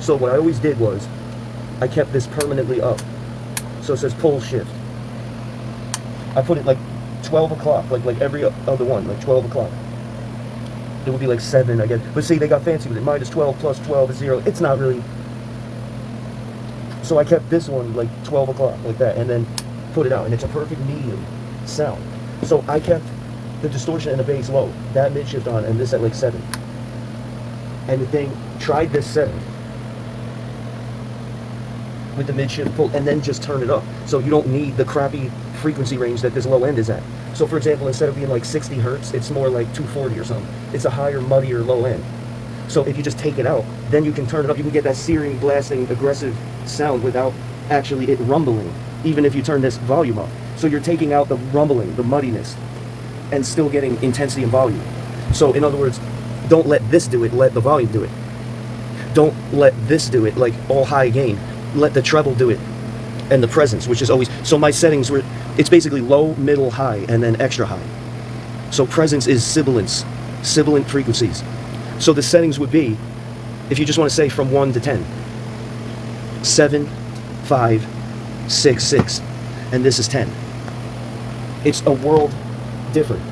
So what I always did was, I kept this permanently up. So it says pull shift. I put it like 12 o'clock, like every other one, like 12 o'clock. It would be like 7, I guess. But see, they got fancy with it. Minus 12 plus 12 is 0. It's not really. So I kept this one like 12 o'clock, like that, and then put it out. And it's a perfect medium sound. So I kept the distortion and the bass low, that mid shift on, and this at like 7. And the thing tried this setting with the mid shift pull, and then just turn it up. So you don't need the crappy frequency range that this low end is at. So for example, instead of being like 60 hertz, it's more like 240 or something. It's a higher, muddier low end. So if you just take it out, then you can turn it up. You can get that searing, blasting, aggressive sound without actually it rumbling, even if you turn this volume up. So you're taking out the rumbling, the muddiness, and still getting intensity and volume. So in other words, don't let this do it, let the volume do it. Don't let this do it, like all high gain. Let the treble do it, and the presence, which is always, so my settings were, it's basically low, middle, high, and then extra high. So presence is sibilance, sibilant frequencies. So the settings would be, if you just want to say from 1 to 10, 7, 5, 6, 6, and this is 10. It's a world different.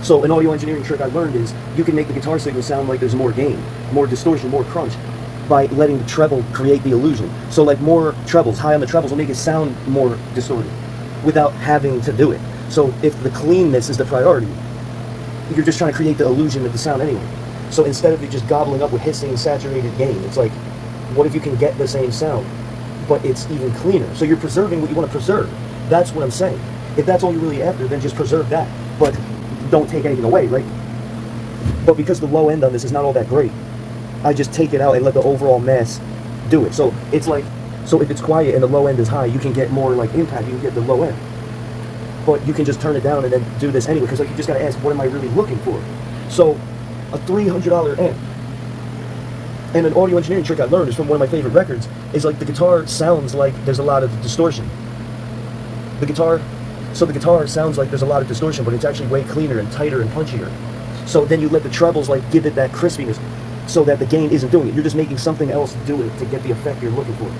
So an audio engineering trick I learned is you can make the guitar signal sound like there's more gain, more distortion, more crunch by letting the treble create the illusion. So like more trebles, high on the trebles will make it sound more distorted without having to do it. So if the cleanness is the priority, you're just trying to create the illusion of the sound anyway. So instead of you just gobbling up with hissing, saturated gain, it's like, what if you can get the same sound, but it's even cleaner? So you're preserving what you want to preserve. That's what I'm saying. If that's all you're really after, then just preserve that. But don't take anything away, right? But because the low end on this is not all that great, I just take it out and let the overall mass do it. So it's like, so if it's quiet and the low end is high, you can get more like impact, you can get the low end. But you can just turn it down and then do this anyway, because like you just gotta ask, what am I really looking for? So a $300 amp, and an audio engineering trick I learned is from one of my favorite records, is like the guitar sounds like there's a lot of distortion. The guitar sounds like there's a lot of distortion, but it's actually way cleaner and tighter and punchier. So then you let the trebles like give it that crispiness so that the gain isn't doing it. You're just making something else do it to get the effect you're looking for.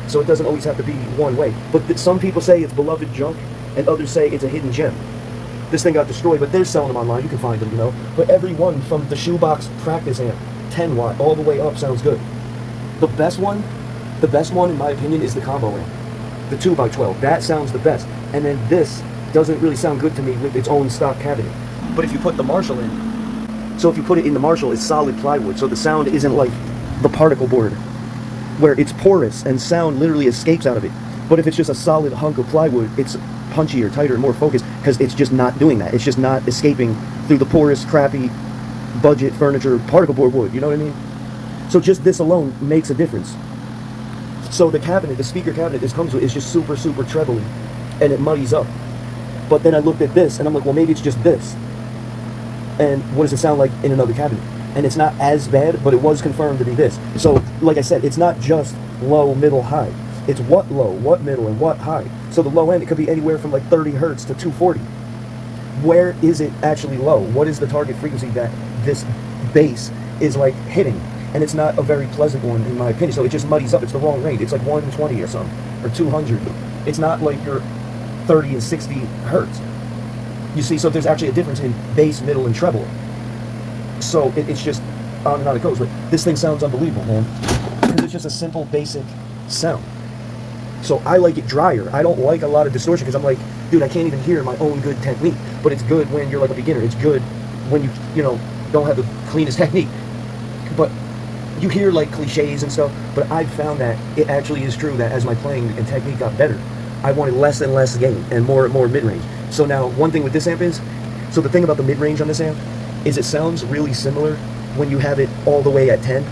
So it doesn't always have to be one way. But some people say it's beloved junk, and others say it's a hidden gem. This thing got destroyed, but they're selling them online. You can find them, you know. But every one from the shoebox practice amp, 10 watt, all the way up sounds good. The best one in my opinion is the combo amp. The 2x12, that sounds the best. And then this doesn't really sound good to me with its own stock cabinet. But if you put the Marshall in, so if you put it in the Marshall, it's solid plywood, so the sound isn't like the particle board, where it's porous and sound literally escapes out of it. But if it's just a solid hunk of plywood, it's punchier, tighter, more focused, because it's just not doing that. It's just not escaping through the porous, crappy, budget furniture particle board wood, you know what I mean? So just this alone makes a difference. So the cabinet, the speaker cabinet this comes with is just super, super trebly, and it muddies up. But then I looked at this, and I'm like, well, maybe it's just this. And what does it sound like in another cabinet? And it's not as bad, but it was confirmed to be this. So, like I said, it's not just low, middle, high. It's what low, what middle, and what high. So the low end, it could be anywhere from like 30 hertz to 240. Where is it actually low? What is the target frequency that this bass is like hitting? And it's not a very pleasant one in my opinion, so it just muddies up. It's the wrong range. It's like 120 or something, or 200. It's not like your 30 and 60 hertz. You see, so there's actually a difference in bass, middle, and treble. So it's just on and on it goes. But this thing sounds unbelievable, man, because it's just a simple, basic sound. So I like it drier. I don't like a lot of distortion, because I'm like, dude, I can't even hear my own good technique. But it's good when you're like a beginner. It's good when you know, don't have the cleanest technique. But you hear like cliches and stuff, but I've found that it actually is true that as my playing and technique got better, I wanted less and less gain and more mid-range. So now, one thing with this amp is, so the thing about the mid-range on this amp is it sounds really similar when you have it all the way at 10,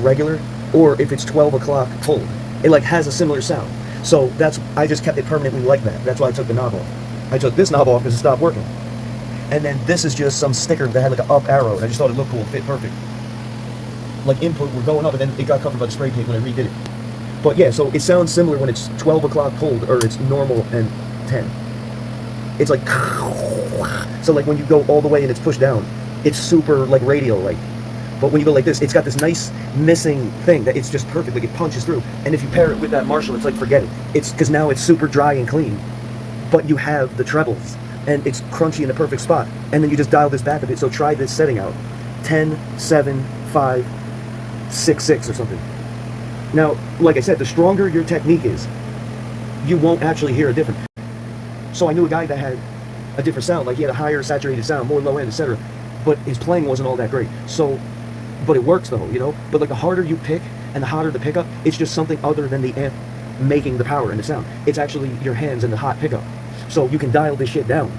regular, or if it's 12 o'clock pulled. It like has a similar sound. So I just kept it permanently like that. That's why I took the knob off. I took this knob off because it stopped working. And then this is just some sticker that had like an up arrow, and I just thought it looked cool, fit perfect. Like input were going up, and then it got covered by the spray paint when I redid it. But yeah, so it sounds similar when it's 12 o'clock pulled, or it's normal and 10. It's like, so like when you go all the way and it's pushed down, it's super like radio-like. But when you go like this, it's got this nice missing thing that it's just perfect, like it punches through. And if you pair it with that Marshall, it's like, forget it. It's because now it's super dry and clean, but you have the trebles, and it's crunchy in the perfect spot. And then you just dial this back a bit. So try this setting out, 10, 7, 5, 6, 6 or something. Now, like I said, the stronger your technique is, you won't actually hear a difference. So I knew a guy that had a different sound, like he had a higher saturated sound, more low end, etc. But his playing wasn't all that great. So, but it works though, you know? But like the harder you pick and the hotter the pickup, it's just something other than the amp making the power and the sound. It's actually your hands and the hot pickup. So you can dial this shit down.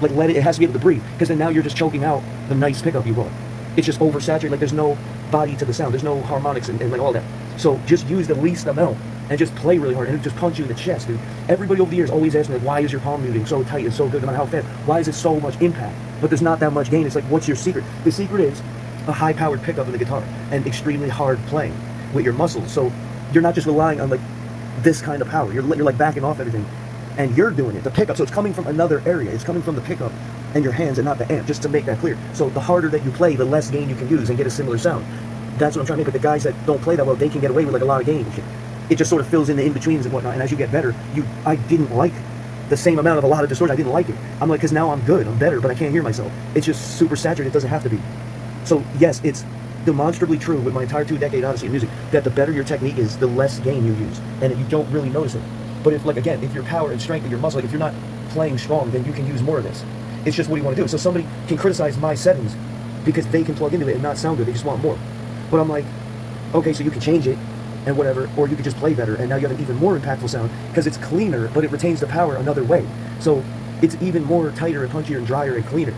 Like it has to be able to breathe, because then now you're just choking out the nice pickup you brought. It's just oversaturated, like there's no body to the sound, there's no harmonics and like all that. So just use the least amount and just play really hard, and it just punch you in the chest, dude. Everybody over the years always asks me, like, why is your palm muting so tight and so good no matter how fast? Why is it so much impact? But there's not that much gain. It's like, what's your secret? The secret is a high-powered pickup in the guitar and extremely hard playing with your muscles. So you're not just relying on like this kind of power. You're like backing off everything, and you're doing it. The pickup, so it's coming from another area. It's coming from the pickup and your hands and not the amp, just to make that clear. So the harder that you play, the less gain you can use and get a similar sound. That's what I'm trying to make. But the guys that don't play that well, they can get away with like a lot of gain and shit. It just sort of fills in the in-betweens and whatnot, and as you get better, I didn't like the same amount of a lot of distortion. I didn't like it. I'm like, because now I'm good, I'm better, but I can't hear myself. It's just super saturated. It doesn't have to be. So yes, it's demonstrably true with my entire 2-decade odyssey of music that the better your technique is, the less gain you use, and you don't really notice it. But if, like, again, if your power and strength of your muscle, like if you're not playing strong, then you can use more of this. It's just what you want to do. So somebody can criticize my settings because they can plug into it and not sound good. They just want more. But I'm like, okay, so you can change it and whatever, or you could just play better, and now you have an even more impactful sound because it's cleaner, but it retains the power another way. So it's even more tighter and punchier and drier and cleaner,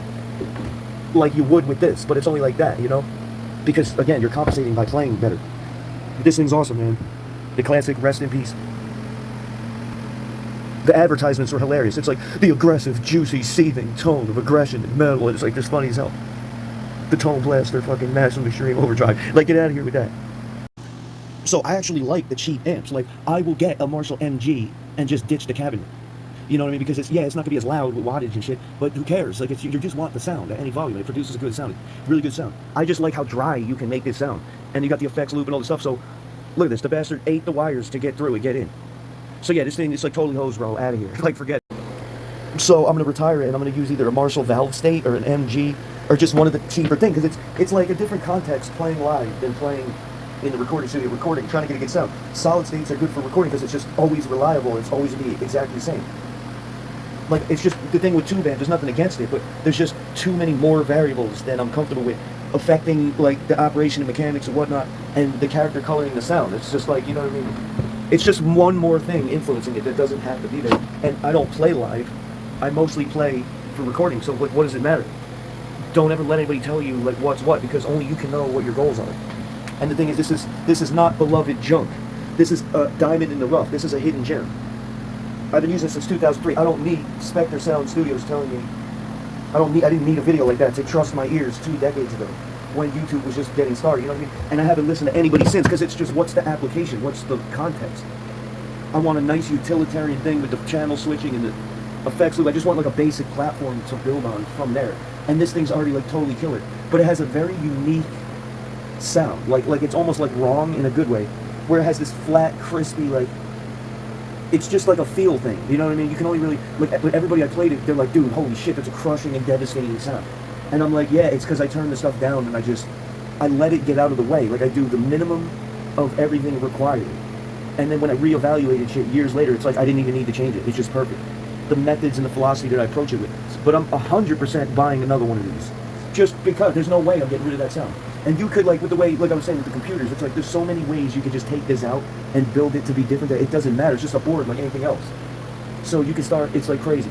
like you would with this, but it's only like that, you know? Because again, you're compensating by playing better. This thing's awesome, man. The classic, rest in peace. The advertisements were hilarious. It's like the aggressive, juicy, seething tone of aggression and metal, and it's like this funny as hell. The Tone Blaster, fucking massive extreme overdrive. Like, get out of here with that. So I actually like the cheap amps. Like, I will get a Marshall MG and just ditch the cabinet. You know what I mean? Because it's not gonna be as loud with wattage and shit, but who cares? Like, you just want the sound at any volume. It produces a good sound, really good sound. I just like how dry you can make this sound. And you got the effects loop and all this stuff, so look at this. The bastard ate the wires to get through and get in. So yeah, this thing is like totally hose, bro, out of here. Like, forget it. So I'm gonna retire it, and I'm gonna use either a Marshall valve state or an MG, or just one of the cheaper things, because it's like a different context playing live than playing in the recording studio, trying to get a good sound. Solid states are good for recording because it's just always reliable. It's always going to be exactly the same. Like, it's just the thing with tube amp, there's nothing against it, but there's just too many more variables than I'm comfortable with affecting like the operation and mechanics and whatnot, and the character coloring the sound. It's just like, you know what I mean? It's just one more thing influencing it that doesn't have to be there. And I don't play live. I mostly play for recording, so like, what does it matter? Don't ever let anybody tell you like what's what, because only you can know what your goals are. And the thing is, this is not beloved junk. This is a diamond in the rough. This is a hidden gem. I've been using this since 2003. I don't need Spectre Sound Studios telling me. I didn't need a video like that to trust my ears 2 decades ago, when YouTube was just getting started. You know what I mean? And I haven't listened to anybody since, because it's just, what's the application? What's the context? I want a nice utilitarian thing with the channel switching and the effects loop. I just want like a basic platform to build on from there. And this thing's already like totally killer. But it has a very unique sound, like it's almost like wrong in a good way, where it has this flat, crispy, like, it's just like a feel thing, you know what I mean? You can only really, like, everybody I played it, they're like, dude, holy shit, that's a crushing and devastating sound. And I'm like, yeah, it's because I turn the stuff down and I let it get out of the way. Like, I do the minimum of everything required, and then when I reevaluated shit years later, it's like I didn't even need to change it. It's just perfect. The methods and the philosophy that I approach it with. But I'm 100% buying another one of these, just because there's no way I'm getting rid of that sound. And you could, like, with the way, like I was saying with the computers, it's like there's so many ways you could just take this out and build it to be different that it doesn't matter. It's just a board like anything else. So you can start, it's like crazy.